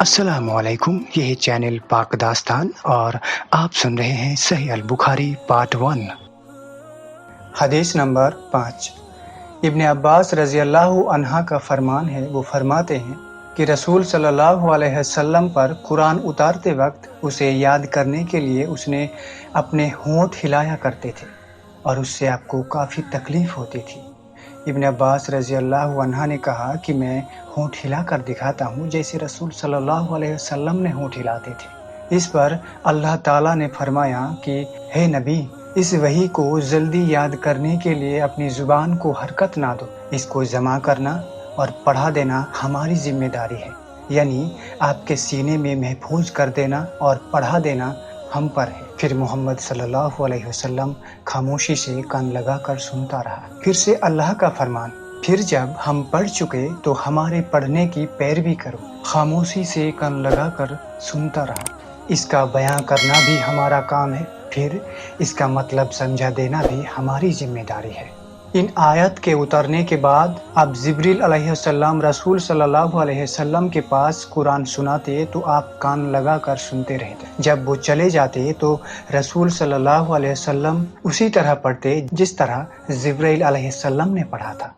السلام علیکم، یہ چینل پاک داستان اور آپ سن رہے ہیں صحیح البخاری پارٹ 1۔ حدیث نمبر 5۔ ابن عباس رضی اللہ عنہ کا فرمان ہے، وہ فرماتے ہیں کہ رسول صلی اللہ علیہ وسلم پر قرآن اتارتے وقت اسے یاد کرنے کے لیے اس نے اپنے ہونٹ ہلایا کرتے تھے اور اس سے آپ کو کافی تکلیف ہوتی تھی۔ ابن عباس رضی اللہ عنہ نے کہا کہ میں ہونٹ ہلا کر دکھاتا ہوں جیسے رسول صلی اللہ علیہ وسلم نے ہونٹ ہلاتے تھے۔ اس پر اللہ تعالیٰ نے فرمایا کہ ہے نبی، اس وحی کو جلدی یاد کرنے کے لیے اپنی زبان کو حرکت نہ دو، اس کو جمع کرنا اور پڑھا دینا ہماری ذمہ داری ہے، یعنی آپ کے سینے میں محفوظ کر دینا اور پڑھا دینا ہم پر ہے۔ پھر محمد صلی اللہ علیہ وسلم خاموشی سے کان لگا کر سنتا رہا۔ پھر سے اللہ کا فرمان، پھر جب ہم پڑھ چکے تو ہمارے پڑھنے کی پیروی کرو۔ خاموشی سے کان لگا کر سنتا رہا، اس کا بیان کرنا بھی ہمارا کام ہے، پھر اس کا مطلب سمجھا دینا بھی ہماری ذمہ داری ہے۔ ان آیت کے اترنے کے بعد اب جبریل علیہ السلام رسول صلی اللہ علیہ وسلم کے پاس قرآن سناتے تو آپ کان لگا کر سنتے رہتے۔ جب وہ چلے جاتے تو رسول صلی اللہ علیہ وسلم اسی طرح پڑھتے جس طرح جبریل علیہ السلام نے پڑھا تھا۔